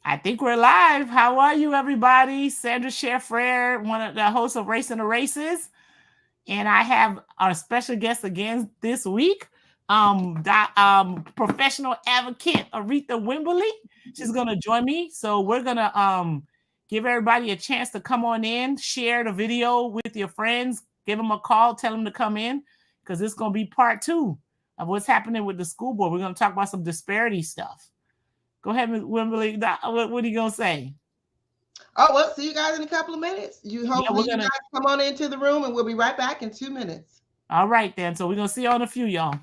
I think we're live. How are you, everybody? Sandra Scher-Frere, one of the hosts of Racing the Races. And I have our special guest again this week, professional advocate Aretha Wimberly. She's going to join me. So we're going to give everybody a chance to come on in, share the video with your friends, give them a call, tell them to come in, because it's going to be part 2 of what's happening with the school board. We're going to talk about some disparity stuff. Go ahead, Ms. Wimberly. What are you going to say? Oh, well, see you guys in a couple of minutes. Yeah, Hopefully we're you going to. guys come on into the room and we'll be right back in 2 minutes. All right, then. So we're going to see you on a few, y'all.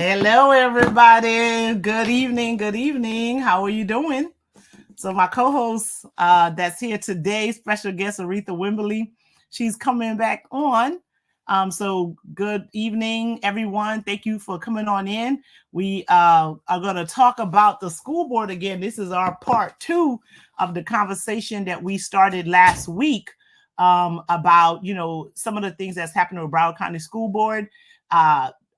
Hello, everybody. Good evening. Good evening. How are you doing? So my co-host that's here today, special guest Aretha Wimberly, she's coming back on. So good evening, everyone. Thank you for coming on in. We are going to talk about the school board again. This is our part 2 of the conversation that we started last week about, some of the things that's happening with Broward County School Board.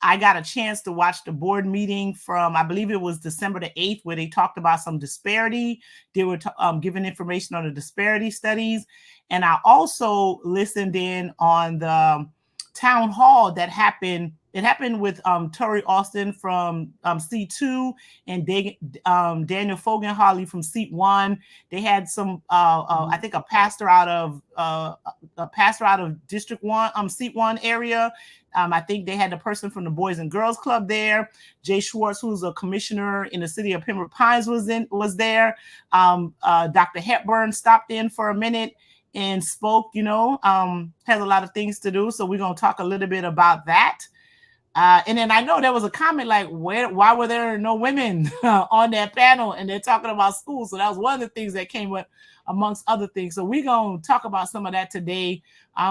I got a chance to watch the board meeting from, I believe it was December the 8th, where they talked about some disparity. They were giving information on the disparity studies. And I also listened in on the town hall that happened. It happened with Tori Austin from C2 and Daniel Fogan-Harley from Seat 1. They had some, I think, a pastor out of District 1, Seat 1 area. I think they had the person from the Boys and Girls Club there. Jay Schwartz, who's a commissioner in the city of Pembroke Pines, was there. Dr. Hepburn stopped in for a minute and spoke, has a lot of things to do. So we're going to talk a little bit about that. And then I know there was a comment like, why were there no women on that panel? And they're talking about school. So that was one of the things that came up amongst other things. So we're going to talk about some of that today.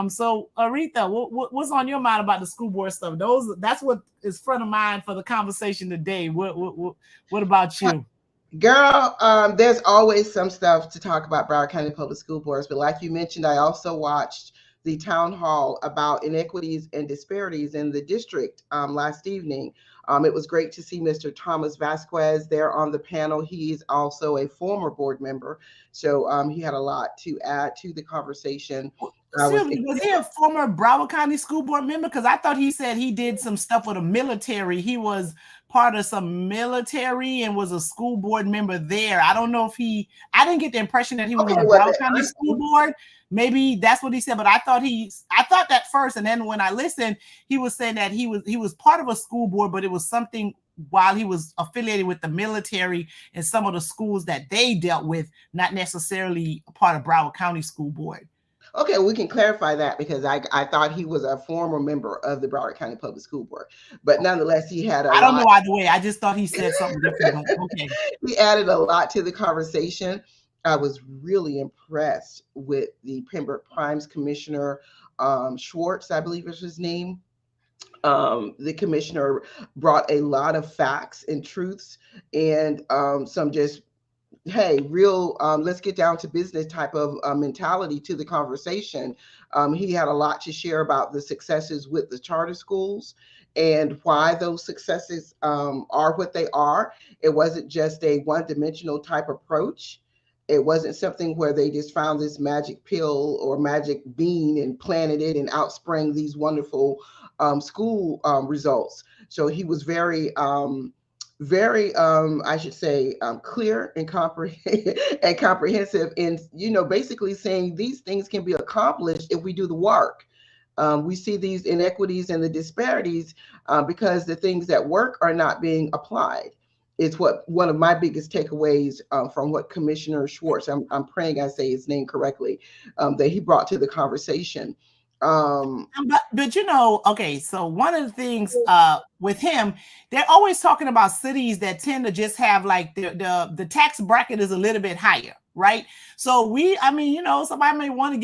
So Aretha, what's on your mind about the school board stuff? That's what is front of mind for the conversation today. What about you? Girl, there's always some stuff to talk about Broward County Public School Boards. But like you mentioned, I also watched the town hall about inequities and disparities in the district last evening. It was great to see Mr. Thomas Vasquez there on the panel. He's also a former board member, so he had a lot to add to the conversation. Was he a former Broward County School Board member? Because I thought he said he did some stuff with the military. He was part of some military and was a school board member there. I don't know if I didn't get the impression that he was on the Broward County School Board. Maybe that's what he said, but I thought that first, and then when I listened, he was saying that he was part of a school board, but it was something while he was affiliated with the military and some of the schools that they dealt with, not necessarily a part of Broward County School Board. Okay, we can clarify that because I thought he was a former member of the Broward County Public School Board, but nonetheless, he had I don't know either way. I just thought he said something different. Okay, he added a lot to the conversation. I was really impressed with the Pembroke Pines Commissioner, Schwartz, I believe is his name. The commissioner brought a lot of facts and truths and some just, hey, real, let's get down to business type of mentality to the conversation. He had a lot to share about the successes with the charter schools and why those successes are what they are. It wasn't just a one-dimensional type approach. It wasn't something where they just found this magic pill or magic bean and planted it and outsprang these wonderful school results. So he was very, I should say, clear and comprehensive in, basically saying these things can be accomplished if we do the work. We see these inequities and the disparities because the things that work are not being applied. It's one of my biggest takeaways from what Commissioner Schwartz, I'm praying I say his name correctly, that he brought to the conversation. But okay, so one of the things with him, they're always talking about cities that tend to just have like the tax bracket is a little bit higher, right? So somebody may want to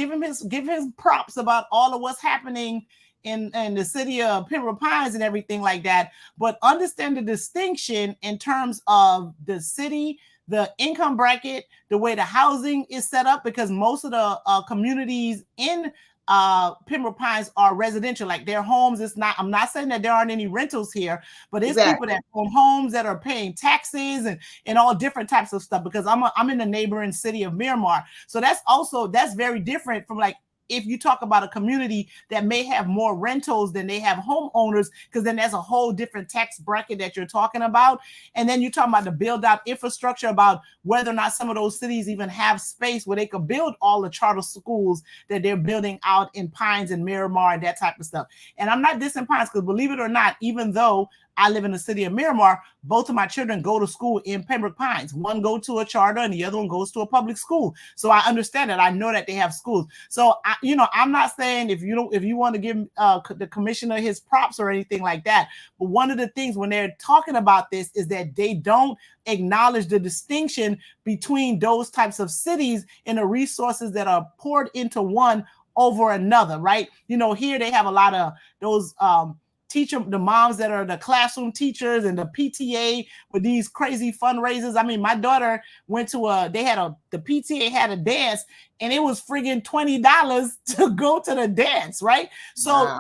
give him props about all of what's happening in the city of Pembroke Pines and everything like that, but understand the distinction in terms of the city, the income bracket, the way the housing is set up, because most of the communities in Pembroke Pines are residential, like their homes. I'm not saying that there aren't any rentals here, but it's people that own homes that are paying taxes and all different types of stuff, because I'm in the neighboring city of Miramar. So that's very different from like, if you talk about a community that may have more rentals than they have homeowners, because then there's a whole different tax bracket that you're talking about. And then you're talking about the build out infrastructure, about whether or not some of those cities even have space where they could build all the charter schools that they're building out in Pines and Miramar and that type of stuff. And I'm not dissing Pines, because believe it or not, even though I live in the city of Miramar. Both of my children go to school in Pembroke Pines. One go to a charter and the other one goes to a public school. So I understand that. I know that they have schools. So I'm not saying if you want to give the commissioner his props or anything like that. But one of the things when they're talking about this is that they don't acknowledge the distinction between those types of cities and the resources that are poured into one over another, right? Here they have a lot of those the moms that are the classroom teachers and the PTA with these crazy fundraisers. I mean, my daughter went to the PTA had a dance and it was friggin' $20 to go to the dance, right? So wow.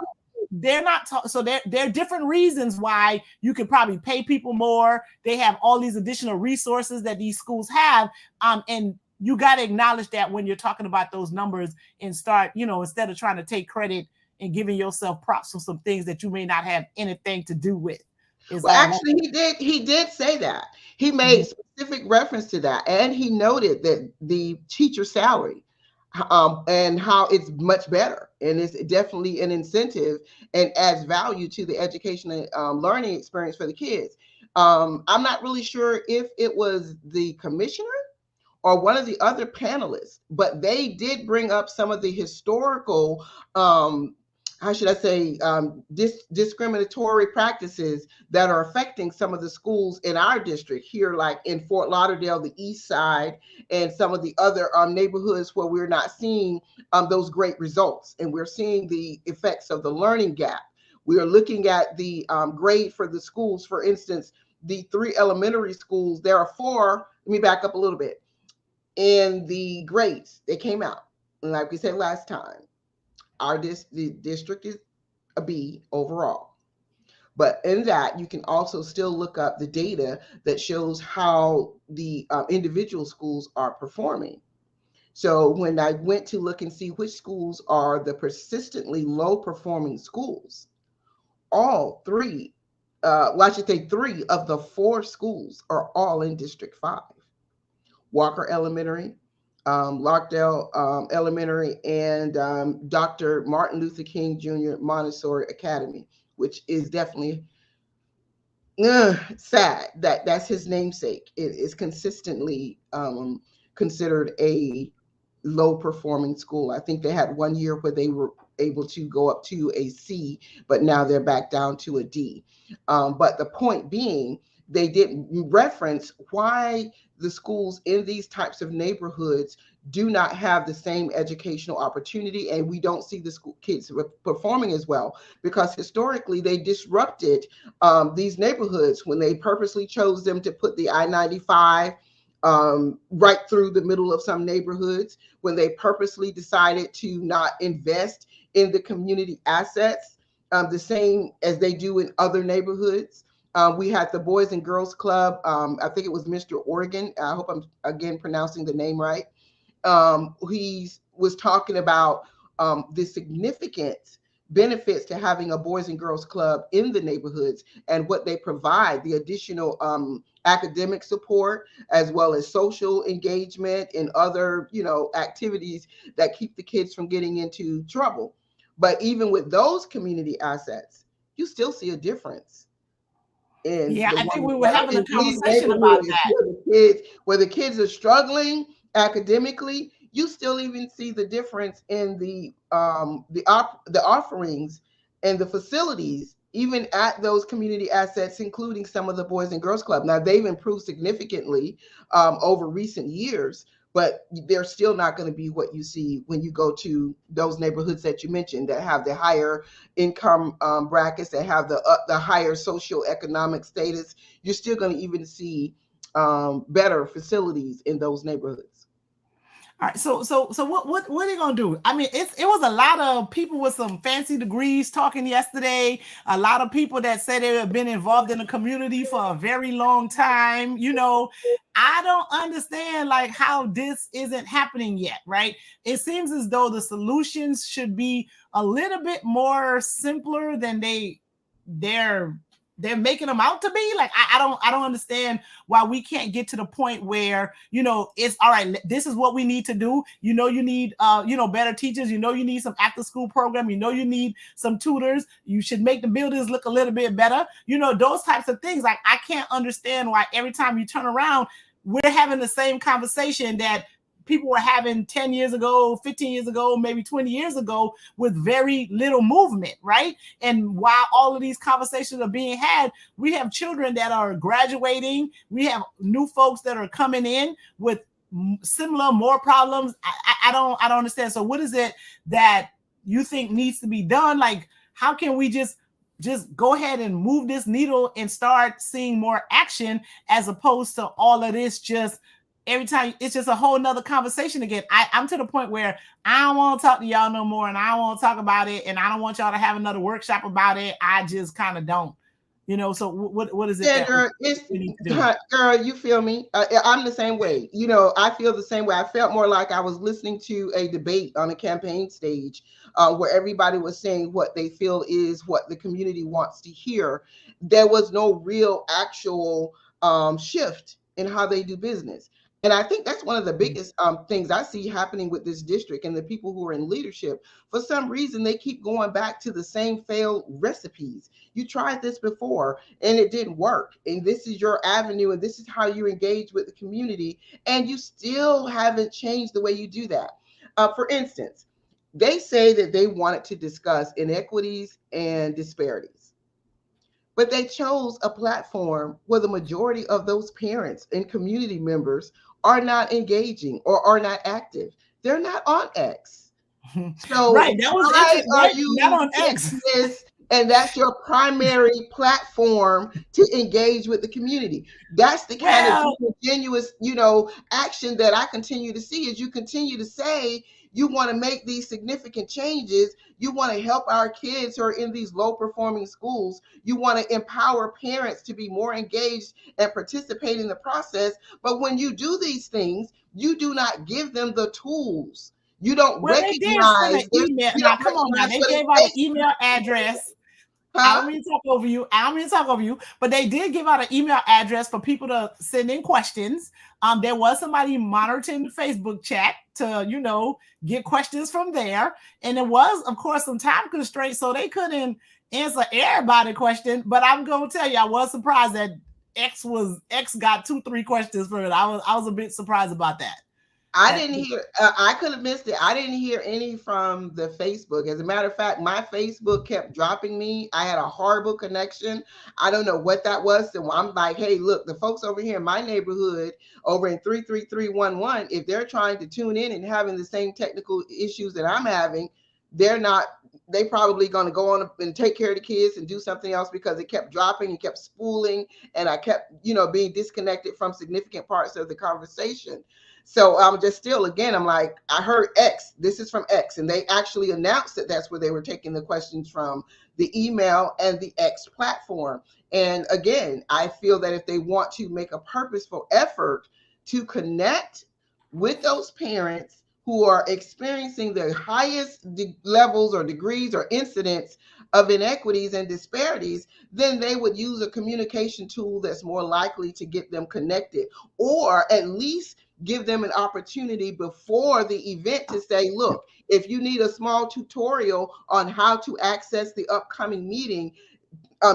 They're not so there are different reasons why you could probably pay people more. They have all these additional resources that these schools have, and you got to acknowledge that when you're talking about those numbers and start, instead of trying to take credit and giving yourself props for some things that you may not have anything to do with. Well, actually, he did say that. He made specific reference to that, and he noted that the teacher salary and how it's much better, and it's definitely an incentive and adds value to the education and learning experience for the kids. I'm not really sure if it was the commissioner or one of the other panelists, but they did bring up some of the historical how should I say, discriminatory practices that are affecting some of the schools in our district here, like in Fort Lauderdale, the East Side, and some of the other neighborhoods where we're not seeing those great results. And we're seeing the effects of the learning gap. We are looking at the grade for the schools. For instance, the 3 elementary schools, there are 4, let me back up a little bit. In the grades, they came out. And like we said last time, the district is a B overall. But in that, you can also still look up the data that shows how the individual schools are performing. So when I went to look and see which schools are the persistently low performing schools, all 3, I should say 3 of the 4 schools are all in District 5. Walker Elementary, Lockdale Elementary, and Dr. Martin Luther King Jr. Montessori Academy, which is definitely sad that that's his namesake. It is consistently considered a low performing school. I think they had one year where they were able to go up to a C, but now they're back down to a D. But the point being, they didn't reference why the schools in these types of neighborhoods do not have the same educational opportunity, and we don't see the school kids performing as well, because historically they disrupted these neighborhoods when they purposely chose them to put the I-95 right through the middle of some neighborhoods, when they purposely decided to not invest in the community assets the same as they do in other neighborhoods. We had the Boys and Girls Club. I think it was Mr. Oregon. I hope I'm again pronouncing the name right. He was talking about the significant benefits to having a Boys and Girls Club in the neighborhoods and what they provide, the additional academic support, as well as social engagement and other, activities that keep the kids from getting into trouble. But even with those community assets, you still see a difference. I think we were having a conversation about that. Where the kids are struggling academically, you still even see the difference in the offerings and the facilities, even at those community assets, including some of the Boys and Girls Club. Now, they've improved significantly over recent years, but they're still not going to be what you see when you go to those neighborhoods that you mentioned that have the higher income brackets, that have the higher socioeconomic status. You're still going to even see better facilities in those neighborhoods. All right, so what are they gonna do? I mean, it was a lot of people with some fancy degrees talking yesterday. A lot of people that say they have been involved in the community for a very long time. I don't understand like how this isn't happening yet, right? It seems as though the solutions should be a little bit more simpler than they're they're making them out to be. Like, I don't understand why we can't get to the point where, you know, it's all right, this is what we need to do. You know, you need you know, better teachers, you know, you need some after school program, you know, you need some tutors, you should make the buildings look a little bit better, you know, those types of things. Like, I can't understand why every time you turn around, we're having the same conversation that people were having 10 years ago, 15 years ago, maybe 20 years ago, with very little movement, right? And while all of these conversations are being had, we have children that are graduating. We have new folks that are coming in with similar, more problems. I don't understand. So what is it that you think needs to be done? Like, how can we just go ahead and move this needle and start seeing more action, as opposed to all of this just every time it's just a whole nother conversation again? I'm to the point where I don't want to talk to y'all no more, and I don't want to talk about it, and I don't want y'all to have another workshop about it. I just kind of don't, you know. So what is it? Yeah, girl, girl, you feel me? I'm the same way. You know, I feel the same way. I felt more like I was listening to a debate on a campaign stage, where everybody was saying what they feel is what the community wants to hear. There was no real actual shift in how they do business. And I think that's one of the biggest things I see happening with this district and the people who are in leadership. For some reason, they keep going back to the same failed recipes. You tried this before and it didn't work. And this is your avenue, and this is how you engage with the community. And you still haven't changed the way you do that. For instance, they say that they wanted to discuss inequities and disparities, but they chose a platform where the majority of those parents and community members are not engaging or are not active. They're not on X. So right, that was why are right, you not on X. this? And that's your primary platform to engage with the community. That's the kind of disingenuous, you know, action that I continue to see. As you continue to say you want to make these significant changes, you want to help our kids who are in these low performing schools, you want to empower parents to be more engaged and participate in the process. But when you do these things, you do not give them the tools. You don't recognize. They did send an email. Now, come on now. They gave out an email address. I don't mean to talk over you. But they did give out an email address for people to send in questions. There was somebody monitoring the Facebook chat to, you know, get questions from there. And there was, of course, some time constraints, so they couldn't answer everybody's question. But I'm going to tell you, I was surprised that X got 2-3 questions for it. I was a bit surprised about that. I didn't hear, I could have missed it. I didn't hear any from the Facebook. As a matter of fact, my Facebook kept dropping me. I had a horrible connection. I don't know what that was. So I'm like, hey, look, the folks over here in my neighborhood over in 33311, if they're trying to tune in and having the same technical issues that I'm having, they probably going to go on and take care of the kids and do something else, because it kept dropping and kept spooling. And I kept, you know, being disconnected from significant parts of the conversation. So I'm just still, again, I'm like, I heard X, this is from X. And they actually announced that that's where they were taking the questions from, the email and the X platform. And again, I feel that if they want to make a purposeful effort to connect with those parents who are experiencing the highest levels or degrees or incidents of inequities and disparities, then they would use a communication tool that's more likely to get them connected, or at least give them an opportunity before the event to say, look, if you need a small tutorial on how to access the upcoming meeting,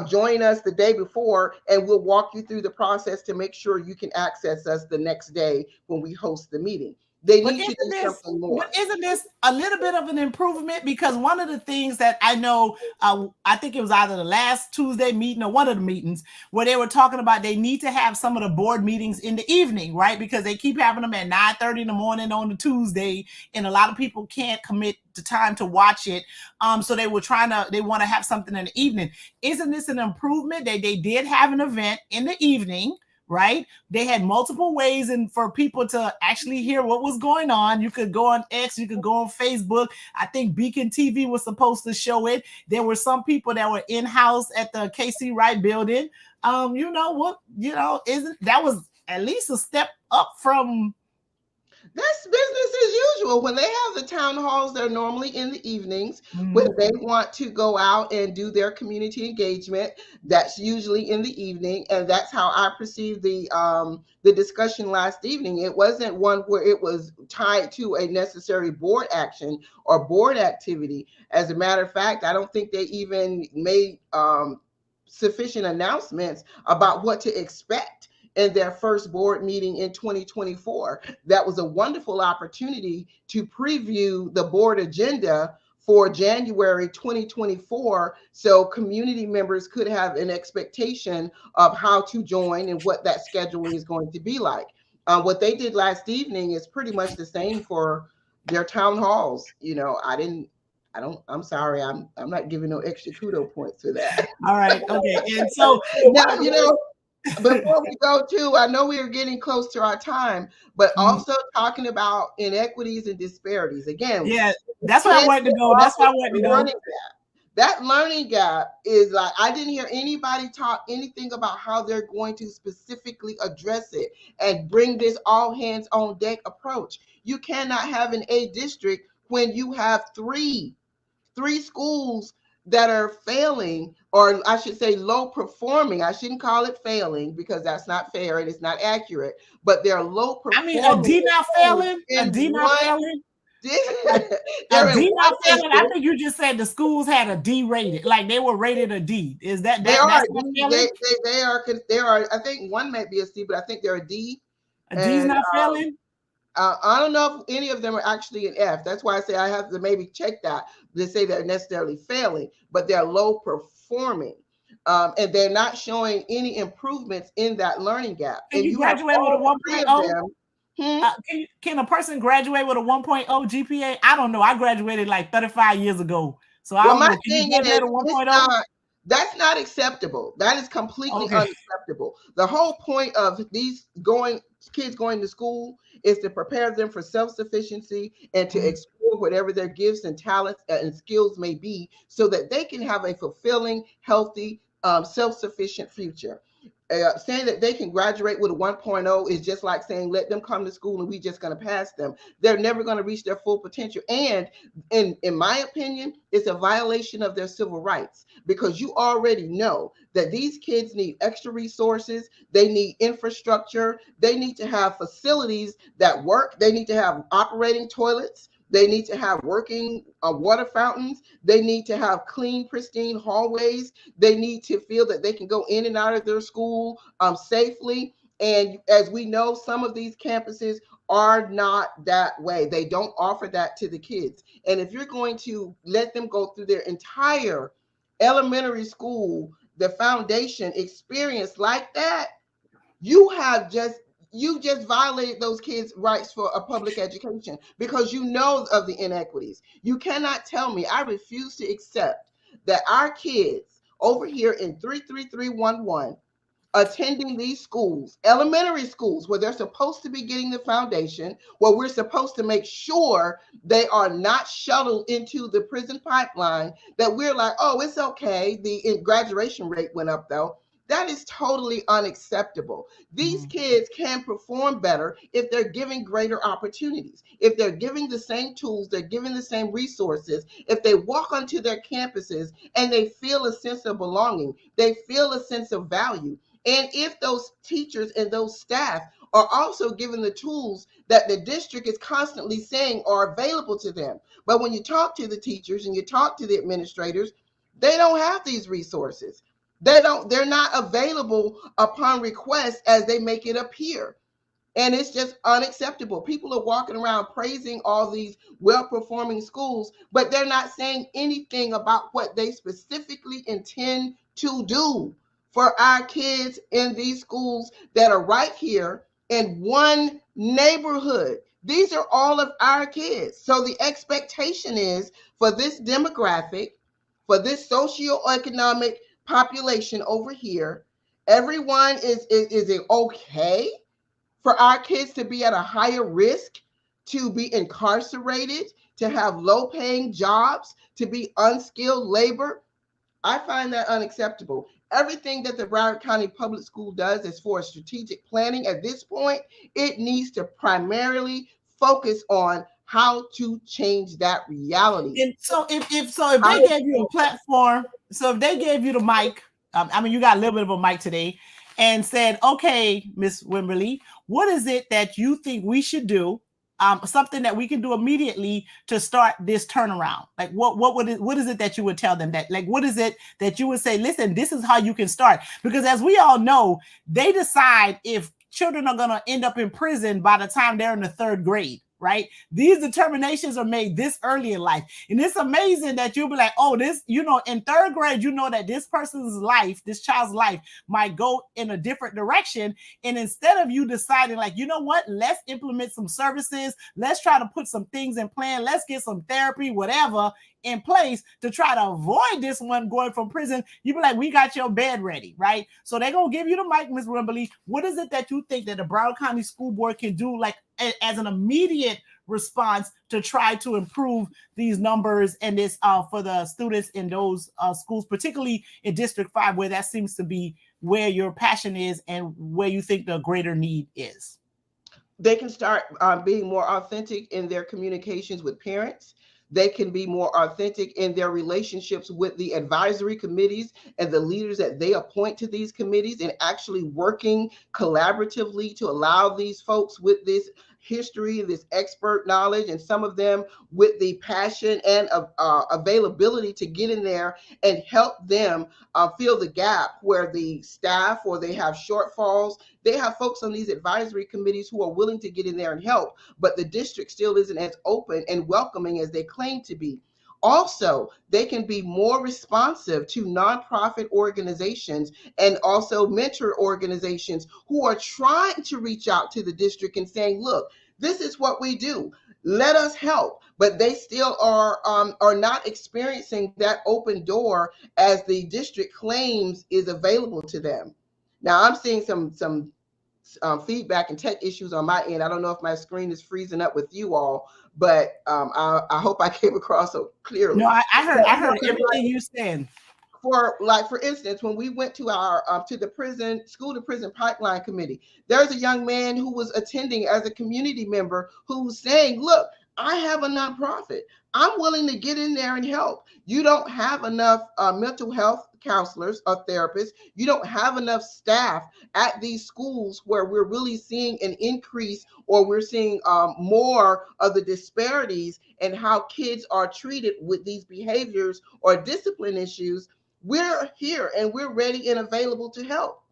join us the day before and we'll walk you through the process to make sure you can access us the next day when we host the meeting. They need to do something more. But isn't this a little bit of an improvement? Because one of the things that I know, I think it was either the last Tuesday meeting or one of the meetings where they were talking about they need to have some of the board meetings in the evening, right? Because they keep having them at 9:30 in the morning on the Tuesday, and a lot of people can't commit the time to watch it. So they want to have something in the evening. Isn't this an improvement? They did have an event in the evening, right? They had multiple ways and for people to actually hear what was going on. You could go on X, you could go on Facebook. I think Beacon TV was supposed to show it. There were some people that were in-house at the KC Wright building. You know what, you know, that was at least a step up from That's business as usual. When they have the town halls, they're normally in the evenings. When Mhm. they want to go out and do their community engagement, that's usually in the evening, and that's how I perceived the discussion last evening. It wasn't one where it was tied to a necessary board action or board activity. As a matter of fact, I don't think they even made sufficient announcements about what to expect in their first board meeting in 2024. That was a wonderful opportunity to preview the board agenda for January 2024 so community members could have an expectation of how to join and what that scheduling is going to be like. What they did last evening is pretty much the same for their town halls. I'm sorry, I'm not giving no extra kudo points for that. All right. Okay. And so, and Now, one of the ways, before we go to, I know we are getting close to our time, but mm, also talking about inequities and disparities. Again, yeah, we that's where I can't wanted to get go. off That's of where I wanted to that go. learning gap. That learning gap is like, I didn't hear anybody talk anything about how they're going to specifically address it and bring this all hands on deck approach. You cannot have an A district when you have three schools that are failing, or I should say low performing. I shouldn't call it failing because that's not fair and it's not accurate, but they're low I mean, a performing D not schools failing, a in D not one failing, a, they're in D one not failing. I district. think you just said the schools had a D rated, like they were rated a D. Is that They are that's not D, failing? they are, I think one might be a C, but I think they're a D. A D's And not failing? I don't know if any of them are actually an F. That's why I say I have to maybe check that to say they're necessarily failing, but they're low performing. And they're not showing any improvements in that learning gap. Can And you you have graduate with a all three of 1.0? them. Hmm? Can a person graduate with a 1.0 GPA? I don't know. I graduated like 35 years ago. So I Well, don't my know. Can you thing is, graduate a it's 1.0? not. That's not acceptable. That is completely Okay. unacceptable. The whole point of these going kids going to school is to prepare them for self-sufficiency and to Mm. explore whatever their gifts and talents and skills may be, so that they can have a fulfilling, healthy, self-sufficient future. Saying that they can graduate with a 1.0 is just like saying let them come to school and we just going to pass them. They're never going to reach their full potential. And in my opinion, it's a violation of their civil rights, because you already know that these kids need extra resources, they need infrastructure, they need to have facilities that work, they need to have operating toilets, they need to have working water fountains, they need to have clean, pristine hallways, they need to feel that they can go in and out of their school safely. And as we know, some of these campuses are not that way. They don't offer that to the kids. And if you're going to let them go through their entire elementary school, the foundation experience like that, you have just you just violated those kids' rights for a public education, because you know of the inequities. You cannot tell me. I refuse to accept that our kids over here in 33311 attending these schools, elementary schools, where they're supposed to be getting the foundation, where we're supposed to make sure they are not shuttled into the prison pipeline, that we're like, oh, it's okay. The graduation rate went up, though. That is totally unacceptable. These Mm. kids can perform better if they're giving greater opportunities, if they're giving the same tools, they're giving the same resources, if they walk onto their campuses and they feel a sense of belonging, they feel a sense of value. And if those teachers and those staff are also given the tools that the district is constantly saying are available to them. But when you talk to the teachers and you talk to the administrators, they don't have these resources. They're not available upon request as they make it appear. And it's just unacceptable. People are walking around praising all these well performing schools, but they're not saying anything about what they specifically intend to do for our kids in these schools that are right here in one neighborhood. These are all of our kids. So the expectation is for this demographic, for this socioeconomic population over here, everyone is it okay for our kids to be at a higher risk, to be incarcerated, to have low paying jobs, to be unskilled labor? I find that unacceptable. Everything that the Broward County Public School does as for strategic planning at this point, it needs to primarily focus on how to change that reality. And so if they gave you a platform, so if they gave you the mic, I mean, you got a little bit of a mic today, and said, "Okay, Miss Wimberly, what is it that you think we should do? Something that we can do immediately to start this turnaround. Like, what is it that you would tell them? That, like, what is it that you would say? Listen, this is how you can start, because as we all know, they decide if children are going to end up in prison by the time they're in the 3rd grade. Right? These determinations are made this early in life. And it's amazing that you'll be like, oh, this, you know, in 3rd grade, you know that this person's life, this child's life might go in a different direction. And instead of you deciding like, you know what, let's implement some services, let's try to put some things in plan, let's get some therapy, whatever, in place to try to avoid this one going from prison, you be like, we got your bed ready, right? So they're going to give you the mic, Ms. Wimberly. What is it that you think that the Broward County School Board can do, like, as an immediate response to try to improve these numbers and this for the students in those schools, particularly in District 5, where that seems to be where your passion is and where you think the greater need is? They can start being more authentic in their communications with parents. They can be more authentic in their relationships with the advisory committees and the leaders that they appoint to these committees, and actually working collaboratively to allow these folks with this history, this expert knowledge, and some of them with the passion and availability to get in there and help them fill the gap where the staff, or they have shortfalls. They have folks on these advisory committees who are willing to get in there and help, but the district still isn't as open and welcoming as they claim to be. Also, they can be more responsive to nonprofit organizations and also mentor organizations who are trying to reach out to the district and saying, look, this is what we do. Let us help. But they still are not experiencing that open door as the district claims is available to them. Now, I'm seeing some feedback and tech issues on my end. I don't know if my screen is freezing up with you all, but I hope I came across so clearly. No, I heard everything you said. For instance, when we went to our to the school to prison pipeline committee, there's a young man who was attending as a community member who was saying, look, I have a nonprofit. I'm willing to get in there and help. You don't have enough mental health counselors or therapists. You don't have enough staff at these schools where we're really seeing an increase, or we're seeing more of the disparities in how kids are treated with these behaviors or discipline issues. We're here and we're ready and available to help.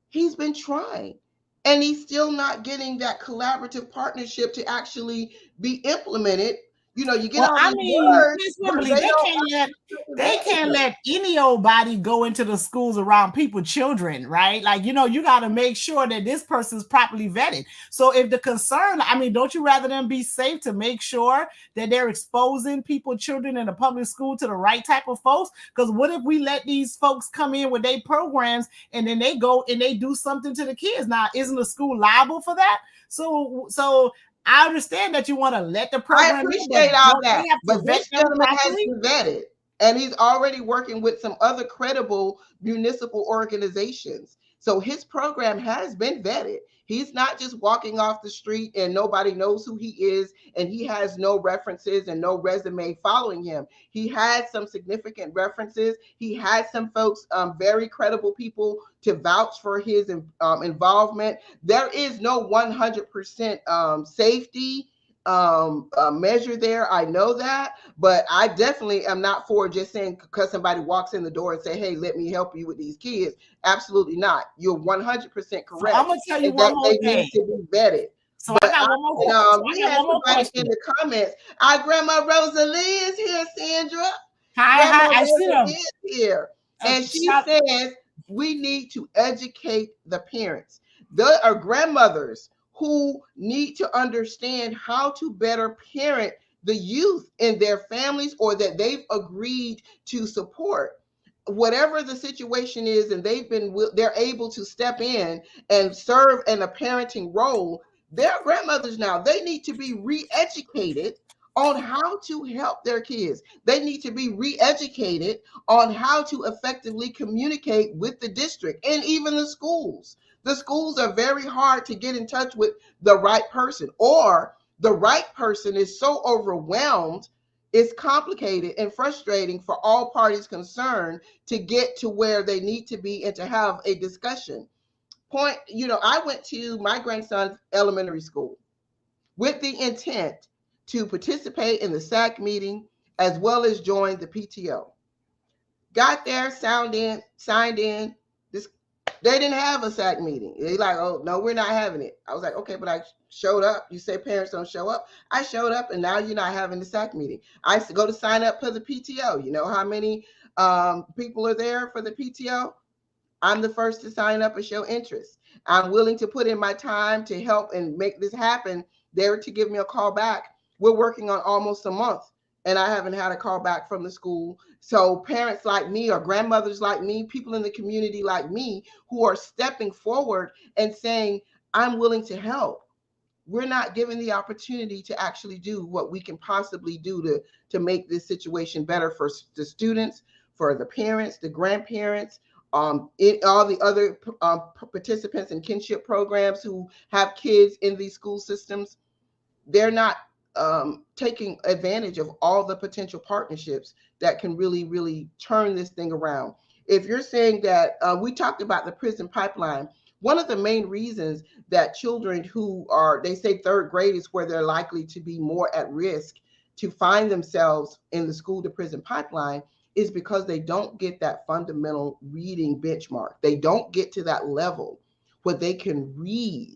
He's been trying, and he's still not getting that collaborative partnership to actually be implemented. You know, you get all these words, they can't let any old body go into the schools around children, right? Like, you know, you got to make sure that this person's properly vetted. So if the concern, I mean, don't you rather them be safe to make sure that they're exposing children in the public school to the right type of folks? Because what if we let these folks come in with their programs and then they go and they do something to the kids? Now, isn't the school liable for that? So I understand that you want to let the program. I appreciate all that, but this gentleman has been vetted, and he's already working with some other credible municipal organizations. So his program has been vetted. He's not just walking off the street and nobody knows who he is, and he has no references and no resume following him. He had some significant references. He had some folks, very credible people, to vouch for his involvement. There is no 100% safety measure there. I know that, but I definitely am not for just saying because somebody walks in the door and say, hey, let me help you with these kids. Absolutely not. You're 100% correct. So I'm going to tell you one more thing. They need to be vetted. So but I got one more question. We had somebody in the comments. Our grandma Rosalie is here, Sandra. Hi, I see them. Is here. And she says we need to educate the parents. There are grandmothers who need to understand how to better parent the youth in their families, or that they've agreed to support. Whatever the situation is, and they're able to step in and serve in a parenting role. They're grandmothers now. They need to be re-educated on how to help their kids. They need to be re-educated on how to effectively communicate with the district and even the schools. The schools are very hard to get in touch with the right person, or The right person is so overwhelmed, it's complicated and frustrating for all parties concerned to get to where they need to be and to have a discussion. I went to my grandson's elementary school with the intent to participate in the SAC meeting as well as join the PTO. Got there, signed in. This They didn't have a SAC meeting. They like, oh no, we're not having it. I was like, okay, but I showed up. You say parents don't show up. I showed up, and now you're not having the SAC meeting. I go to sign up for the PTO. You know how many people are there for the PTO? I'm the first to sign up and show interest. I'm willing to put in my time to help and make this happen. They were to give me a call back. We're working on almost a month, and I haven't had a call back from the school. So parents like me or grandmothers like me, people in the community like me who are stepping forward and saying, I'm willing to help. We're not given the opportunity to actually do what we can possibly do to make this situation better for the students, for the parents, the grandparents, all the other participants in kinship programs who have kids in these school systems. They're not taking advantage of all the potential partnerships that can really, really turn this thing around. If you're saying that we talked about the prison pipeline, one of the main reasons that children who are, they say third grade is where they're likely to be more at risk to find themselves in the school to prison pipeline is because they don't get that fundamental reading benchmark. They don't get to that level where they can read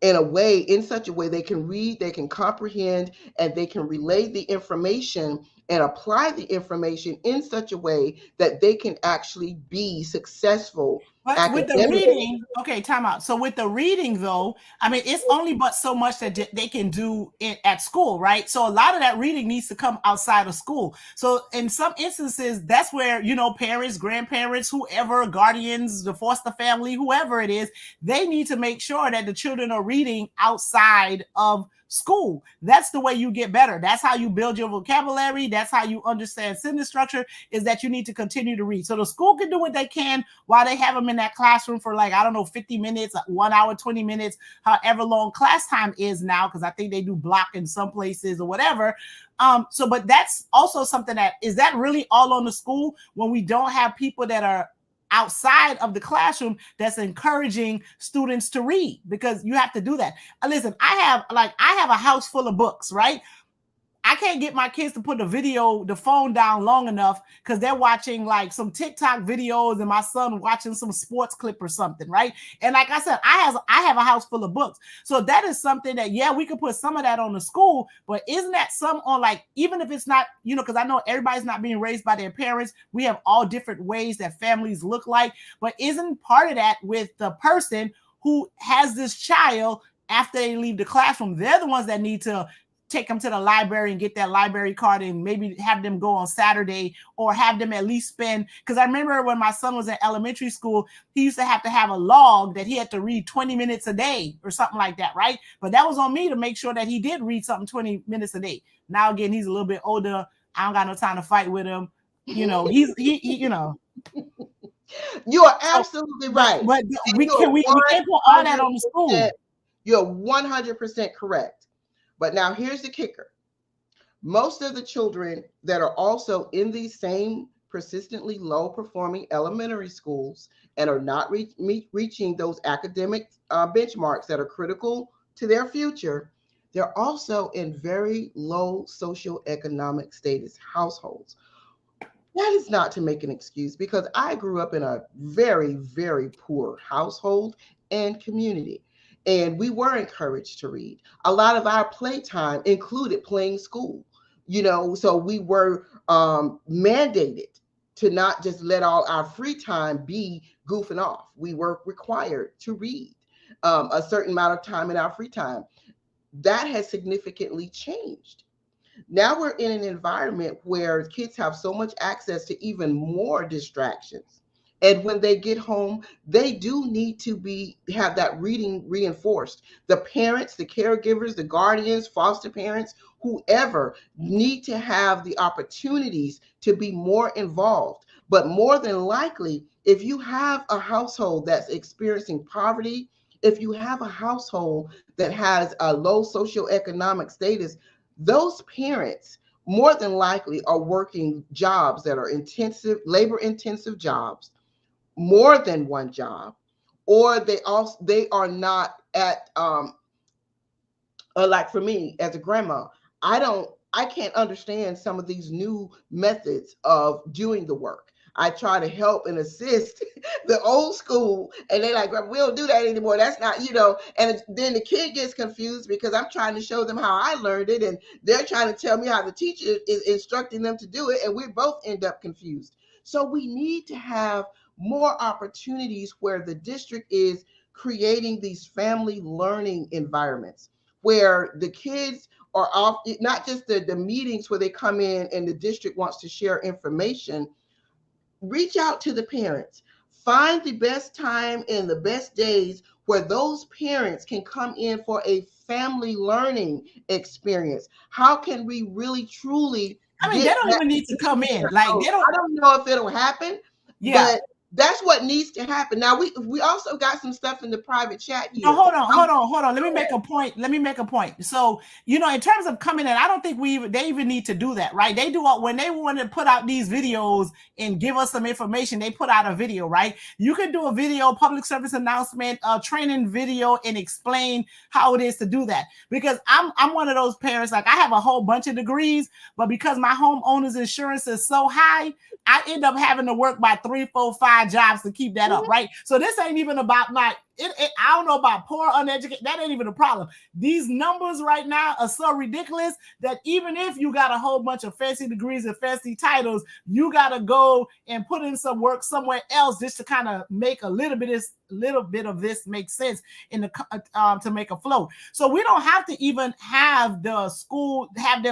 in such a way they can read, they can comprehend, and they can relay the information and apply the information in such a way that they can actually be successful. But with the reading, okay, time out. So with the reading, though, I mean, it's only but so much that they can do at school, right? So a lot of that reading needs to come outside of school. So in some instances, that's where, parents, grandparents, whoever, guardians, the foster family, whoever it is, they need to make sure that the children are reading outside of school. That's the way you get better. That's how you build your vocabulary. That's how you understand sentence structure, is that you need to continue to read. So the school can do what they can while they have them in that classroom for 50 minutes, 1 hour, 20 minutes, however long class time is now, because I think they do block in some places or whatever. But that's also something is that really all on the school when we don't have people that are outside of the classroom that's encouraging students to read, because you have to do that. Listen, I have a house full of books, right? I can't get my kids to put the phone down long enough because they're watching some TikTok videos and my son watching some sports clip or something, right? And like I said, I have a house full of books. So that is something that, we could put some of that on the school, but isn't that some on even if it's not, because I know everybody's not being raised by their parents. We have all different ways that families look like, but isn't part of that with the person who has this child after they leave the classroom? They're the ones that need to take them to the library and get that library card and maybe have them go on Saturday, or have them at least spend, because I remember when my son was in elementary school, he used to have a log that he had to read 20 minutes a day or something like that, right? But that was on me to make sure that he did read something 20 minutes a day. Now, again, he's a little bit older. I don't got no time to fight with him. You are absolutely right. But we can't put all that on the school. You're 100% correct. But now here's the kicker. Most of the children that are also in these same persistently low performing elementary schools and are not reaching those academic benchmarks that are critical to their future, they're also in very low socioeconomic status households. That is not to make an excuse, because I grew up in a very, very poor household and community. And we were encouraged to read. A lot of our playtime included playing school, so we were mandated to not just let all our free time be goofing off. We were required to read a certain amount of time in our free time. That has significantly changed. Now we're in an environment where kids have so much access to even more distractions. And when they get home, they do need to have that reading reinforced. The parents, the caregivers, the guardians, foster parents, whoever, need to have the opportunities to be more involved. But more than likely, if you have a household that's experiencing poverty If you have a household that has a low socioeconomic status, those parents more than likely are working jobs that are intensive, labor intensive jobs, more than one job, or they are not at like for me as a grandma, I can't understand some of these new methods of doing the work. I try to help and assist the old school, and they like, we don't do that anymore. That's not, and then the kid gets confused because I'm trying to show them how I learned it, and they're trying to tell me how the teacher is instructing them to do it, and we both end up confused. So we need to have more opportunities where the district is creating these family learning environments where the kids are off, not just the meetings where they come in and the district wants to share information. Reach out to the parents. Find the best time and the best days where those parents can come in for a family learning experience. How can we really truly I mean, get they don't that even need to come in. their Like house? they don't. I don't know if it'll happen, Yeah. but that's what needs to happen. Now we also got some stuff in the private chat No, here. hold on. Let me make a point. So, in terms of coming in, I don't think they even need to do that, right? They do when they want to put out these videos and give us some information, they put out a video, right? You can do a video, public service announcement, training video, and explain how it is to do that. Because I'm one of those parents, like I have a whole bunch of degrees, but because my homeowner's insurance is so high, I end up having to work by 3, 4, 5 jobs to keep that up, right? So this ain't even about like I don't know about poor, uneducated. That ain't even a problem. These numbers right now are so ridiculous that even if you got a whole bunch of fancy degrees and fancy titles, you got to go and put in some work somewhere else just to kind of make a little bit of this make sense in the to make a flow. So we don't have to even have the school have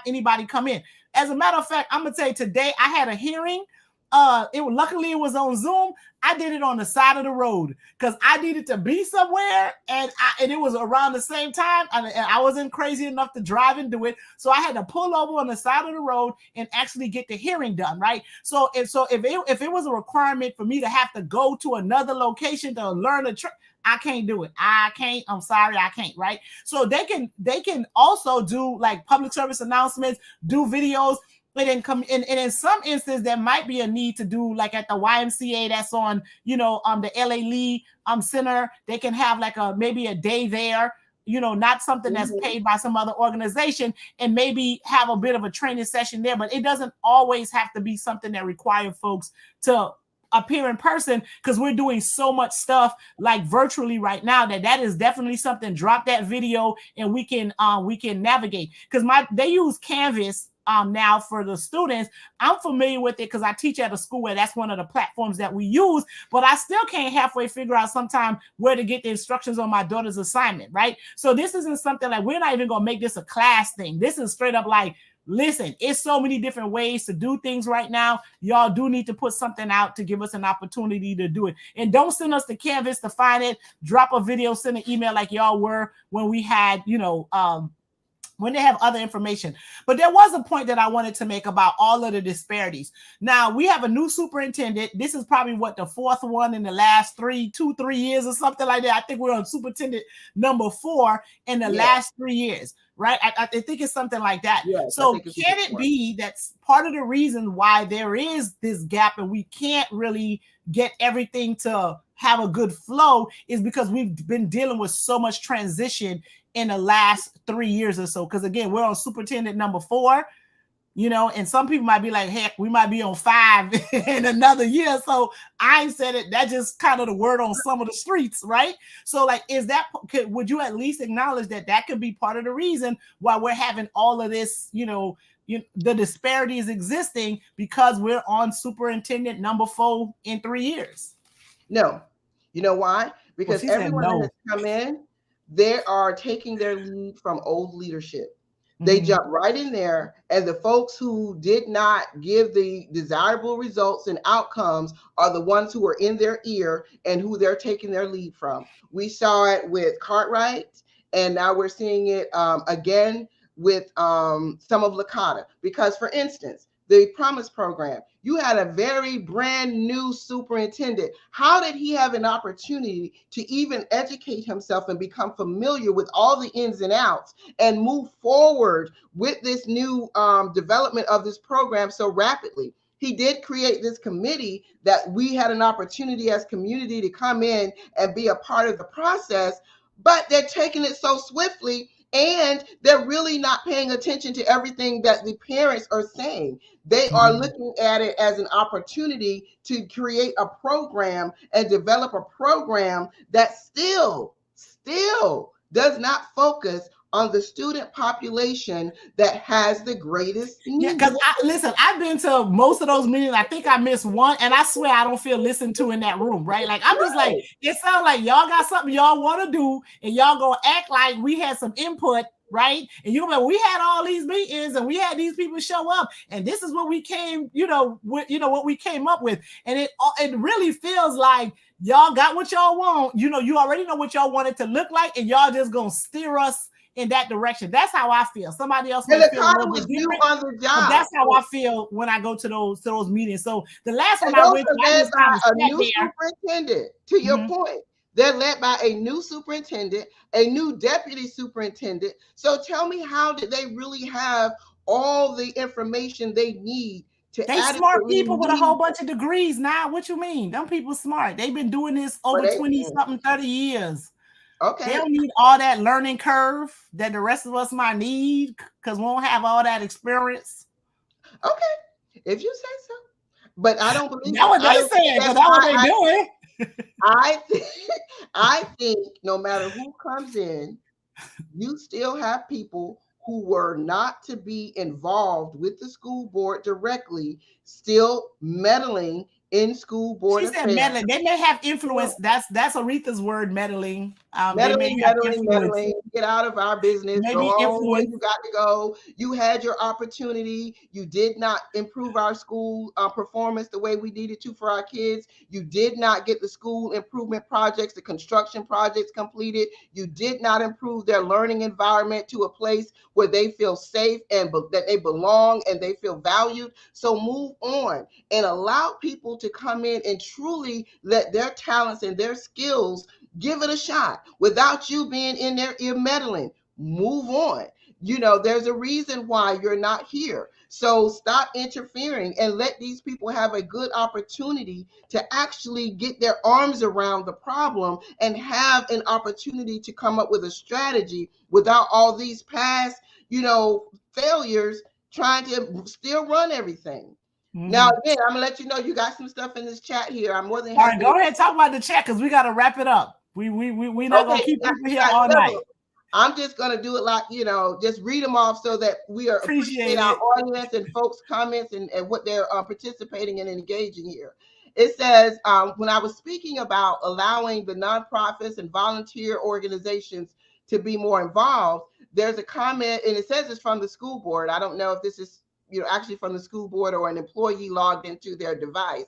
anybody come in. As a matter of fact, I'm gonna tell you today I had a hearing. Luckily it was on Zoom. I did it on the side of the road because I needed to be somewhere, and it was around the same time, and I wasn't crazy enough to drive and do it, so I had to pull over on the side of the road and actually get the hearing done, right? So if it was a requirement for me to have to go to another location to learn a trick, I can't do it. I can't. I'm sorry, I can't. Right? So they can also do like public service announcements, do videos. And then and in some instances there might be a need to do like at the YMCA that's on the LA Lee Center. They can have like maybe a day there, not something that's paid by some other organization, and maybe have a bit of a training session there. But it doesn't always have to be something that requires folks to appear in person, because we're doing so much stuff like virtually right now that is definitely something. Drop that video and we can navigate, because they use Canvas now for the students. I'm familiar with it because I teach at a school where that's one of the platforms that we use, but I still can't halfway figure out sometime where to get the instructions on my daughter's assignment, right? So this isn't something like, we're not even going to make this a class thing. This is straight up like, listen, it's so many different ways to do things right now. Y'all do need to put something out to give us an opportunity to do it. And don't send us the Canvas to find it. Drop a video, send an email like y'all were when we had, when they have other information. But there was a point that I wanted to make about all of the disparities. Now, we have a new superintendent. This is probably the fourth one in the last 3 years or something like that. I think we're on superintendent number 4 in the last 3 years, right? I think it's something like that. Yes, so can it be that's part of the reason why there is this gap and we can't really get everything to have a good flow is because we've been dealing with so much transition in the last 3 years or so? Because again, we're on superintendent number 4, and some people might be like, heck, we might be on 5 in another year. So I ain't said it. That's just kind of the word on some of the streets, right? So like, would you at least acknowledge that could be part of the reason why we're having all of this, the disparities existing, because we're on superintendent number 4 in 3 years? No. You know why? Because everyone that has come in, they are taking their lead from old leadership. They jump right in there, and the folks who did not give the desirable results and outcomes are the ones who are in their ear and who they're taking their lead from. We saw it with Cartwright, and now we're seeing it again with some of Licata. Because, for instance, the Promise program, You had a very brand new superintendent. How did he have an opportunity to even educate himself and become familiar with all the ins and outs and move forward with this new development of this program so rapidly? He did create this committee that we had an opportunity as community to come in and be a part of the process, but they're taking it so swiftly, and they're really not paying attention to everything that the parents are saying. They are looking at it as an opportunity to create a program and develop a program that still does not focus on the student population that has the greatest need. Yeah, because listen, I've been to most of those meetings. I think I missed one, and I swear I don't feel listened to in that room, right? Like, I'm just like, it sounds like y'all got something y'all want to do, and y'all gonna act like we had some input, right? And you know, we had all these meetings, and we had these people show up, and this is what we came, what we came up with, and it really feels like y'all got what y'all want. You know, you already know what y'all want it to look like, and y'all just gonna steer us in that direction. That's how I feel. Somebody else may feel a little bit different, on the job. but that's how I feel when I go to those meetings. So the last one I went to, I just kind of a new superintendent. To your point, they're led by a new superintendent, a new deputy superintendent. So tell me, how did they really have all the information they need to? They smart people with a whole bunch of degrees now. What you mean? Them people smart. They've been doing this over 20-something, 30 years. Okay. They don't need all that learning curve that the rest of us might need, because we won't have all that experience. Okay, if you say so. But I don't believe that's what they saying, because that's what they're doing. I think no matter who comes in, you still have people who were not to be involved with the school board directly, still meddling in school board affairs. She said meddling. They may have influence. That's Aretha's word, meddling. Meddling. Get out of our business. Maybe influence. You got to go. You had your opportunity. You did not improve our school performance the way we needed to for our kids. You did not get the school improvement projects, the construction projects completed. You did not improve their learning environment to a place where they feel safe and that they belong and they feel valued. So move on and allow people to come in and truly let their talents and their skills give it a shot without you being in their ear meddling. Move on. You know, there's a reason why you're not here. So stop interfering and let these people have a good opportunity to actually get their arms around the problem and have an opportunity to come up with a strategy without all these past, failures trying to still run everything. Now, again, I'm gonna let you know you got some stuff in this chat here. I'm more than happy. All right, go ahead, talk about the chat, because we got to wrap it up. We not gonna keep people here all night. I'm just gonna do it like, just read them off so that we appreciate our audience and folks' comments and what they're participating and engaging here. It says, when I was speaking about allowing the nonprofits and volunteer organizations to be more involved, there's a comment, and it says it's from the school board. I don't know if this is actually from the school board or an employee logged into their device.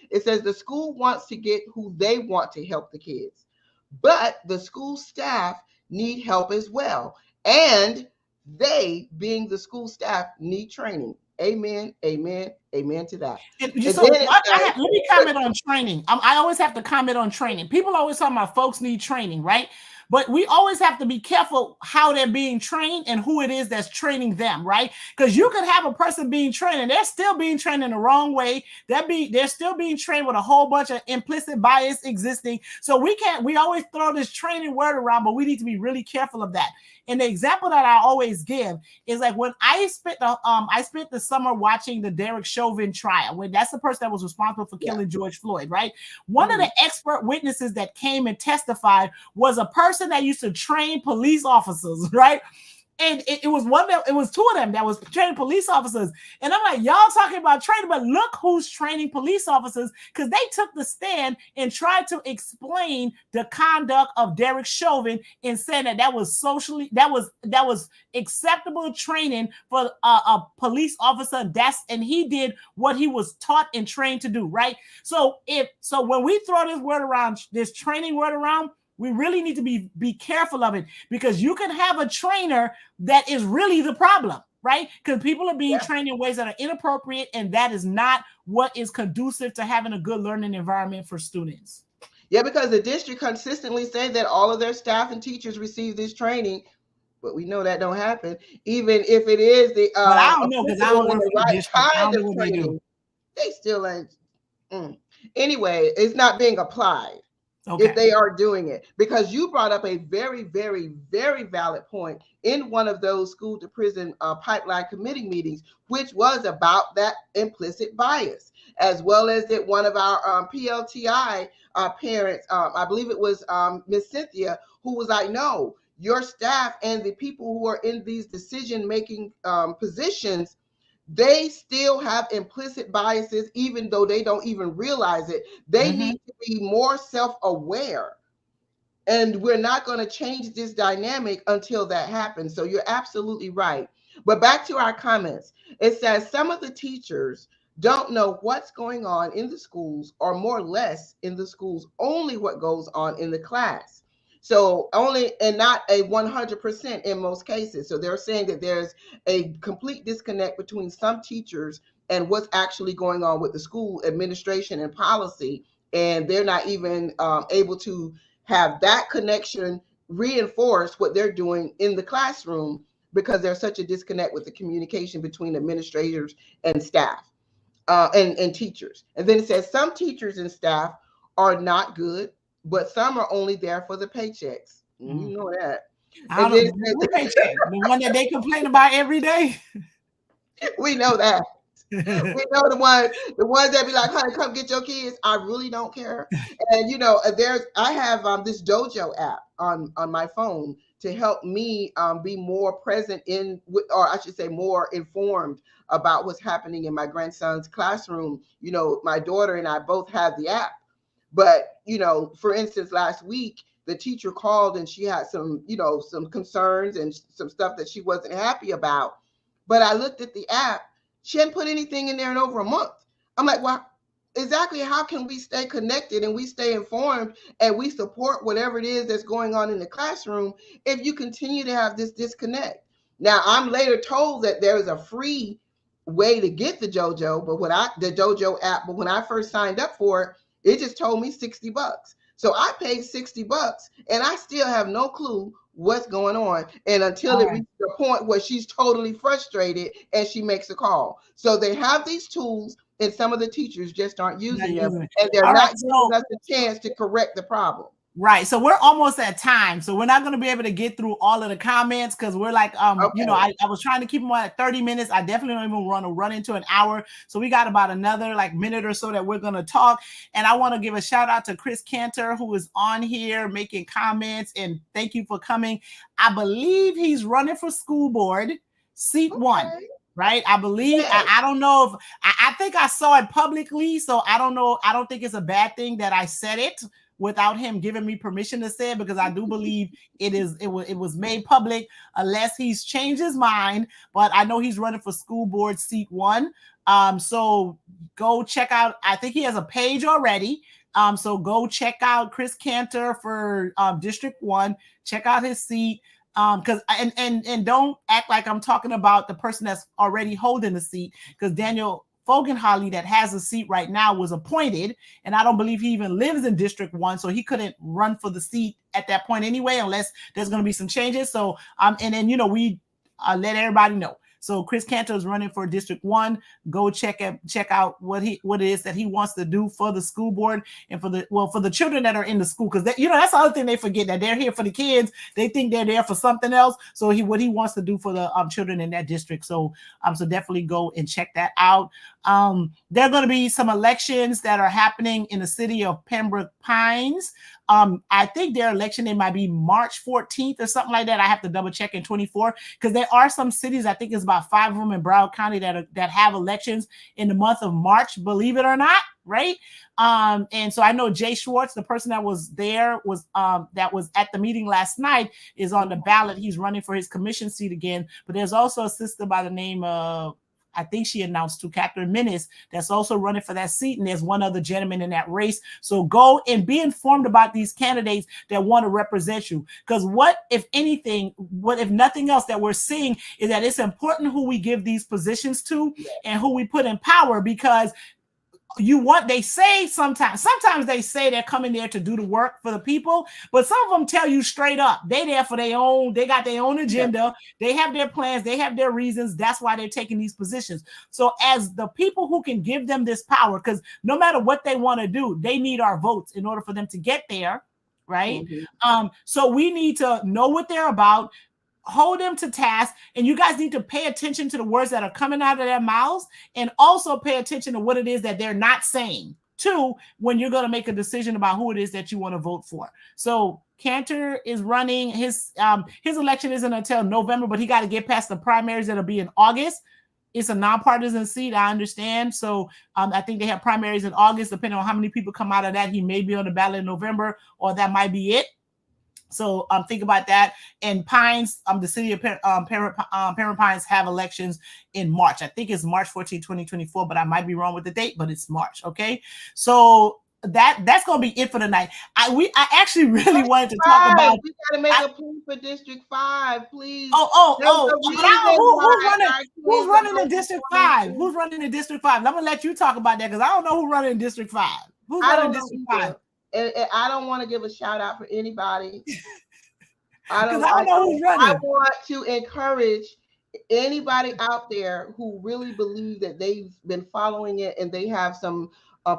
It says the school wants to get who they want to help the kids, but the school staff need help as well. And they, being the school staff, need training. Amen, amen, amen to that. Let me comment on training. I always have to comment on training. People always talk about folks need training, right? But we always have to be careful how they're being trained and who it is that's training them, right? Because you could have a person being trained and they're still being trained in the wrong way. They're still being trained with a whole bunch of implicit bias existing. So we always throw this training word around, but we need to be really careful of that. And the example that I always give is like when I spent the summer watching the Derek Chauvin trial, when that's the person that was responsible for killing George Floyd, right? One of the expert witnesses that came and testified was a person that used to train police officers, right? And it was two of them that was training police officers. And I'm like, y'all talking about training, but look who's training police officers, because they took the stand and tried to explain the conduct of Derek Chauvin and said that was acceptable training for a police officer. And he did what he was taught and trained to do, right? So when we throw this training word around, we really need to be careful of it, because you can have a trainer that is really the problem. right? Because people are being trained in ways that are inappropriate, and that is not what is conducive to having a good learning environment for students. Yeah, because the district consistently say that all of their staff and teachers receive this training, but we know that don't happen. Even if it is the But I don't know, because I don't work the for the right district. I kind don't know of what they do. training, they still ain't. Anyway, it's not being applied. Okay. If they are doing it, because you brought up a very, very, very valid point in one of those school to prison pipeline committee meetings, which was about that implicit bias, as well as that one of our PLTI parents, I believe it was Miss Cynthia, who was like, no, your staff and the people who are in these decision-making positions, they still have implicit biases, even though they don't even realize it. They need to be more self-aware. And we're not going to change this dynamic until that happens. So you're absolutely right. But back to our comments, it says some of the teachers don't know what's going on in the schools, or more or less in the schools, only what goes on in the class. So only, and not a 100% in most cases. So they're saying that there's a complete disconnect between some teachers and what's actually going on with the school administration and policy. And they're not even able to have that connection reinforce what they're doing in the classroom, because there's such a disconnect with the communication between administrators and staff and teachers. And then it says some teachers and staff are not good, but some are only there for the paychecks. You know that. I don't know, the paycheck, the one that they complain about every day. We know that. We know the ones that be like, honey, come get your kids. I really don't care. And I have this Dojo app on my phone to help me be more present or I should say more informed about what's happening in my grandson's classroom. My daughter and I both have the app. But, for instance, last week, the teacher called and she had some concerns and some stuff that she wasn't happy about. But I looked at the app. She hadn't put anything in there in over a month. I'm like, well, exactly how can we stay connected and we stay informed and we support whatever it is that's going on in the classroom if you continue to have this disconnect? Now, I'm later told that there is a free way to get the Dojo app, but when I first signed up for it, it just told me $60. So I paid $60 and I still have no clue what's going on. And until it reaches the point where she's totally frustrated and she makes a call. So they have these tools and some of the teachers just aren't using them. And they're not giving us a chance to correct the problem. Right. So we're almost at time. So we're not going to be able to get through all of the comments because we're like, I was trying to keep them at 30 minutes. I definitely don't even want to run into an hour. So we got about another minute or so that we're going to talk. And I want to give a shout out to Chris Cantor, who is on here making comments. And thank you for coming. I believe he's running for school board, seat 1. Right. I believe, I don't know if, I think I saw it publicly. So I don't know. I don't think it's a bad thing that I said it without him giving me permission to say it, because I do believe it was made public, unless he's changed his mind. But I know he's running for school board seat 1. So go check out, I think he has a page already. So go check out Chris Cantor for District 1. Check out his seat. Because and don't act like I'm talking about the person that's already holding the seat, because Daniel Fogenholly, that has a seat right now, was appointed, and I don't believe he even lives in District 1, so he couldn't run for the seat at that point anyway, unless there's going to be some changes. So and then we let everybody know. So Chris Cantor is running for District 1. Go check out what it is that he wants to do for the school board and for the children that are in the school, because that's the other thing they forget, that they're here for the kids. They think they're there for something else. So what he wants to do for the children in that district. So so definitely go and check that out. There are going to be some elections that are happening in the city of Pembroke Pines. I think their election day might be March 14th or something like that. I have to double check in 24, because there are some cities, I think it's about 5 of them in Broward County that have elections in the month of March, believe it or not, right? And so I know Jay Schwartz, the person that was there, that was at the meeting last night, is on the ballot. He's running for his commission seat again. But there's also a sister by the name of, I think she announced to Catherine Minnis that's also running for that seat, and there's one other gentleman in that race. So go and be informed about these candidates that want to represent you. Because what, if anything, what if nothing else that we're seeing is that it's important who we give these positions to and who we put in power, because they say sometimes they say they're coming there to do the work for the people, but some of them tell you straight up they there for their own, they got their own agenda, they have their plans, they have their reasons, that's why they're taking these positions. So as the people who can give them this power, because no matter what they want to do, they need our votes in order for them to get there, right? So we need to know what they're about, hold them to task, and you guys need to pay attention to the words that are coming out of their mouths, and also pay attention to what it is that they're not saying too when you're going to make a decision about who it is that you want to vote for. So Cantor is running. His election isn't until November, but he got to get past the primaries that'll be in August. It's a nonpartisan seat, I understand. So I think they have primaries in August. Depending on how many people come out of that, he may be on the ballot in November, or that might be it. So think about that. And Pines, the city of Parent Pines have elections in March. I think it's March 14, 2024, but I might be wrong with the date, but it's March. Okay. So that's going to be it for the night. I actually really wanted to talk about. We got to make a plea for District 5, please. But who's running in District 5? Who's running in District 5? I'm going to let you talk about that, because I don't know who's running in District 5. Who's running in District 5? And I don't want to give a shout out for anybody. I don't know who's running. I want to encourage anybody out there who really believe that they've been following it and they have some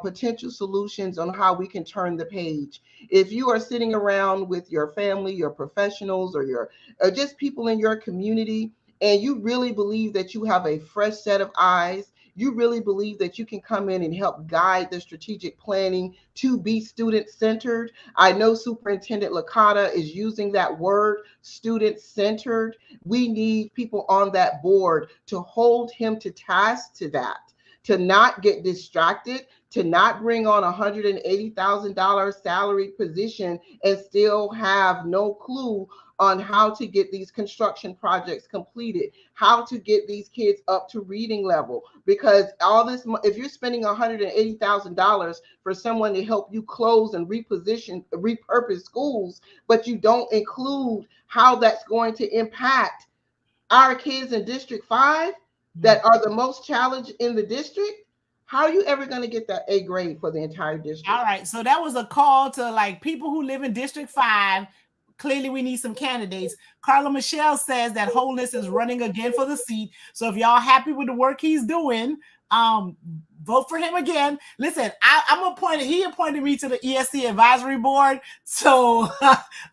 potential solutions on how we can turn the page. If you are sitting around with your family, your professionals, or just people in your community, and you really believe that you have a fresh set of eyes, you really believe that you can come in and help guide the strategic planning to be student-centered. I know Superintendent Licata is using that word, student-centered. We need people on that board to hold him to task to that, to not get distracted, to not bring on a $180,000 salary position and still have no clue on how to get these construction projects completed, how to get these kids up to reading level. Because all this, if you're spending $180,000 for someone to help you close and repurpose schools, but you don't include how that's going to impact our kids in District 5 that are the most challenged in the district, how are you ever going to get that A grade for the entire district? All right, so that was a call to like people who live in District 5. Clearly, we need some candidates. Carla Michelle says that Holness is running again for the seat. So if y'all happy with the work he's doing, vote for him again. Listen, he appointed me to the ESC advisory board. So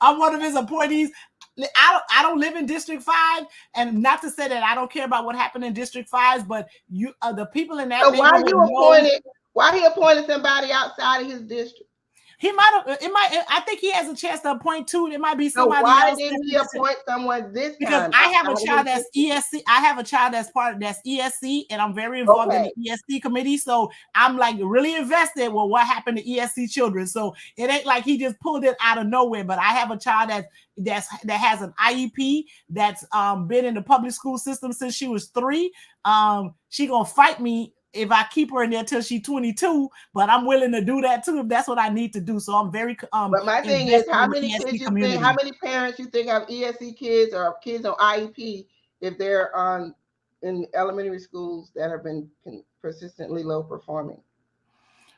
I'm one of his appointees. I don't live in District 5, and not to say that I don't care about what happened in District 5, but the people in that neighborhood. Why he appointed somebody outside of his district? I think he has a chance to appoint two. It might be somebody else. Why didn't he appoint someone this time? Because I have a child that's ESC. I have a child that's ESC, and I'm very involved in the ESC committee. So I'm like really invested with what happened to ESC children. So it ain't like he just pulled it out of nowhere. But I have a child that has an IEP that's been in the public school system since she was 3. She gonna fight me if I keep her in there till she's 22, but I'm willing to do that too if that's what I need to do. So I'm very But my thing is, how many parents you think have ESC kids or kids on IEP if they're in elementary schools that have been persistently low performing?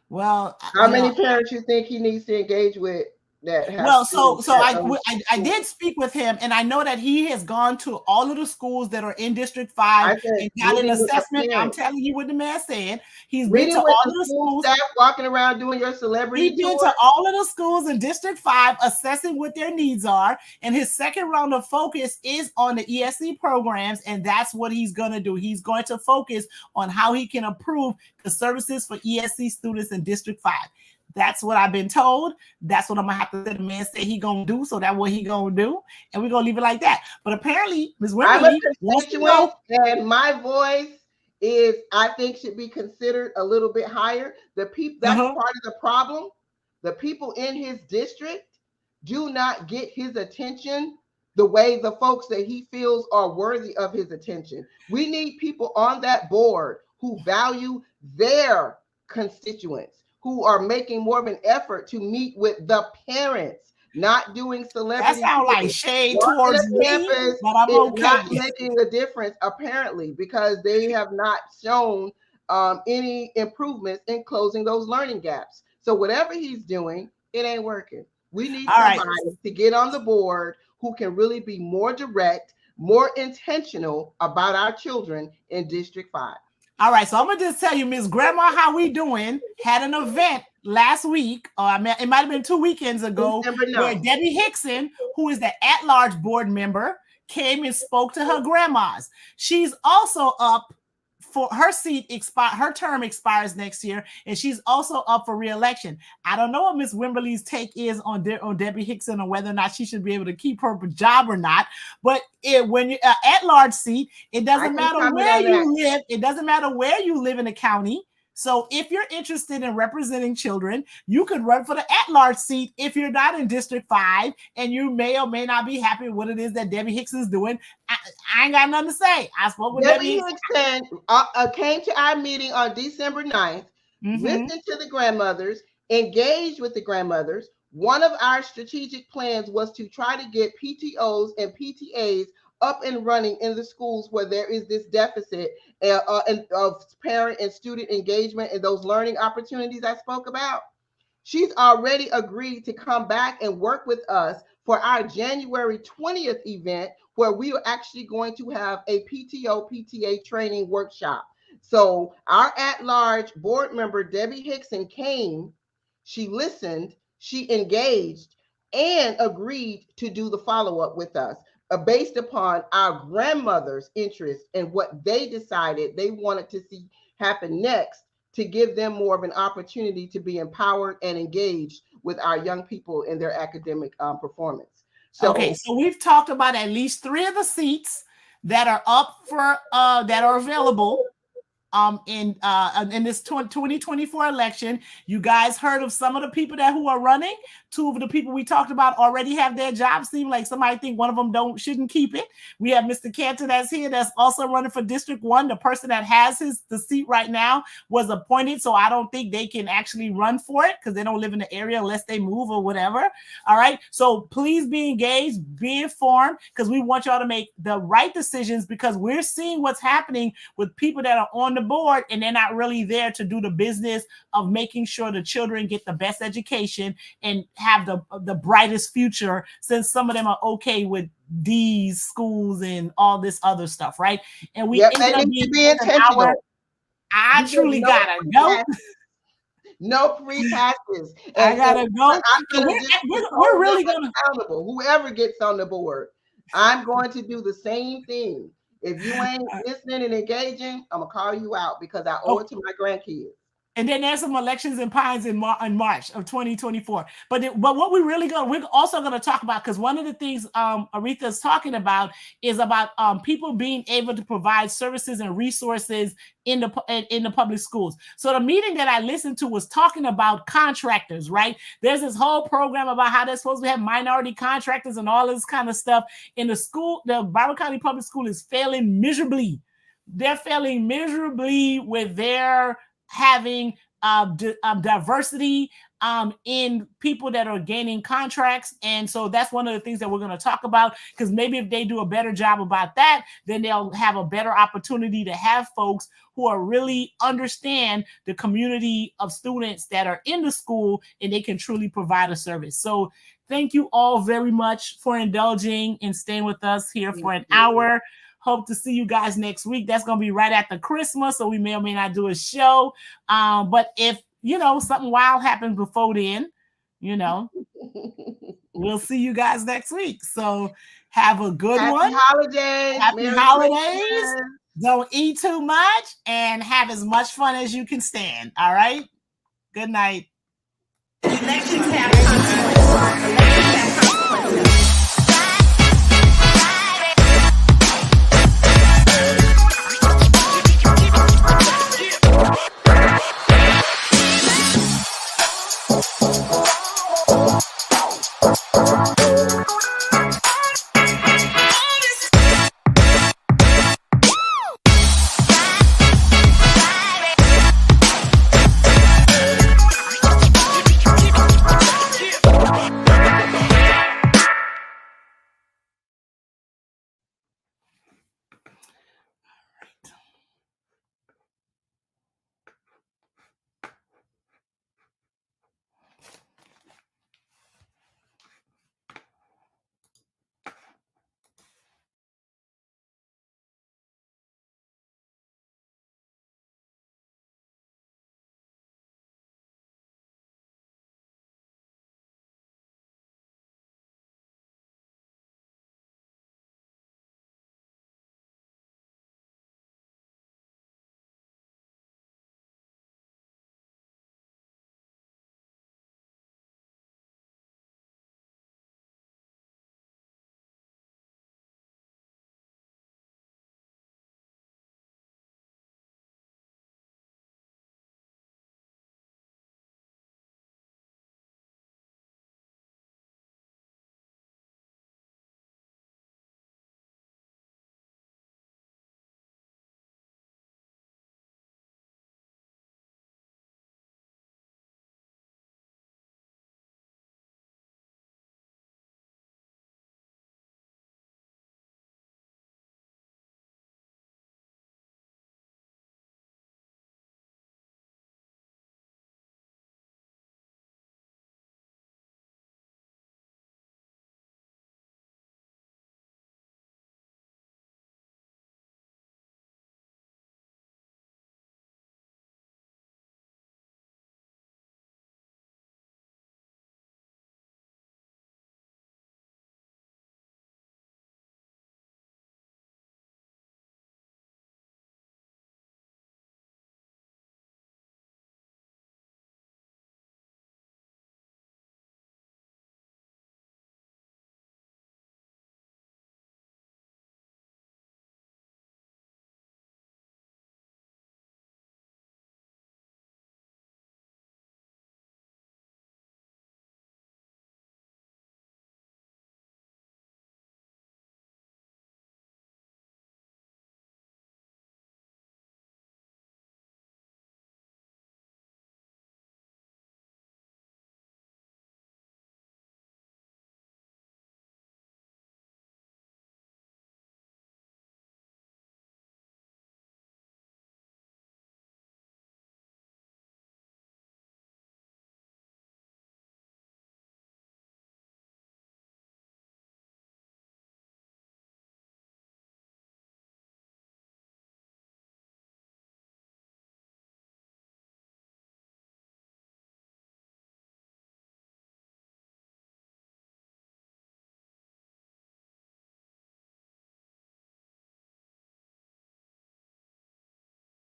Well, how many parents you think he needs to engage with? I did speak with him, and I know that he has gone to all of the schools that are in District 5 and got an assessment. I'm telling you what the man said. He's been to all of the schools, walking around doing your celebrity. He's been to all of the schools in District 5, assessing what their needs are. And his second round of focus is on the ESC programs, and that's what he's going to do. He's going to focus on how he can improve the services for ESC students in District 5. That's what I've been told. That's what I'm gonna have to say. The man said he gonna do, so that's what he gonna do, and we're gonna leave it like that. But apparently, Ms. Wimberly wants to know, and my voice is, I think, should be considered a little bit higher. That's part of the problem. The people in his district do not get his attention the way the folks that he feels are worthy of his attention. We need people on that board who value their constituents, who are making more of an effort to meet with the parents, not doing That celebrity sounds like tours. shade Walking towards a me, campus but I'm is okay. not making a difference, apparently, because they have not shown any improvements in closing those learning gaps. So whatever he's doing, it ain't working. We need All right. somebody to get on the board who can really be more direct, more intentional about our children in District 5. All right, so I'm gonna just tell you, Miss Grandma, how we doing? Had an event last week, or it might have been 2 weekends ago, where Debbie Hickson, who is the at-large board member, came and spoke to her grandmas. She's also up for her seat her term expires next year, and she's also up for re-election. I don't know what Miss Wimberly's take is on Debbie Hickson, or whether or not she should be able to keep her job or not. But when you're at-large seat, it doesn't matter where you live. It doesn't matter where you live in the county. So if you're interested in representing children, you could run for the at-large seat if you're not in District 5 and you may or may not be happy with what it is that Debbie Hickson's doing. I ain't got nothing to say. I spoke with Debbie Hickson came to our meeting on December 9th, listened to the grandmothers, engaged with the grandmothers. One of our strategic plans was to try to get PTOs and PTAs up and running in the schools where there is this deficit of parent and student engagement and those learning opportunities I spoke about. She's already agreed to come back and work with us for our January 20th event, where we are actually going to have a PTO PTA training workshop. So our at-large board member, Debbie Hickson, came, she listened, she engaged, and agreed to do the follow-up with us based upon our grandmother's interest and what they decided they wanted to see happen next, to give them more of an opportunity to be empowered and engaged with our young people in their academic performance. So, okay, so we've talked about at least 3 of the seats that are up for that are available in this 2024 election. You guys heard of some of the people who are running. 2 of the people we talked about already have their jobs. Seem like somebody think one of them shouldn't keep it. We have Mr. Cantor that's here, that's also running for District 1. The person that has the seat right now was appointed, so I don't think they can actually run for it because they don't live in the area unless they move or whatever. All right, so please be engaged, be informed, because we want y'all to make the right decisions, because we're seeing what's happening with people that are on the board and they're not really there to do the business of making sure the children get the best education and have the brightest future, since some of them are okay with these schools and all this other stuff, right? And we ended up being an hour. I truly gotta go. No free passes. I gotta go. We're really gonna accountable. Whoever gets on the board, I'm going to do the same thing. If you ain't listening and engaging, I'm gonna call you out, because I owe it to my grandkids. And then there's some elections in Pines in March of 2024. But what we're also going to talk about, because one of the things Aretha is talking about is about people being able to provide services and resources in the public schools. So the meeting that I listened to was talking about contractors, right? There's this whole program about how they're supposed to have minority contractors and all this kind of stuff in the school. The Broward County Public School is failing miserably. They're failing miserably with their having diversity in people that are gaining contracts. And so that's one of the things that we're going to talk about, because maybe if they do a better job about that, then they'll have a better opportunity to have folks who are really understand the community of students that are in the school, and they can truly provide a service. So thank you all very much for indulging and staying with us here for an hour. Hope to see you guys next week. That's going to be right after Christmas, so we may or may not do a show. But if, something wild happens before then, we'll see you guys next week. So have a good one. Happy holidays. Don't eat too much and have as much fun as you can stand. All right? Good night. Elections happen.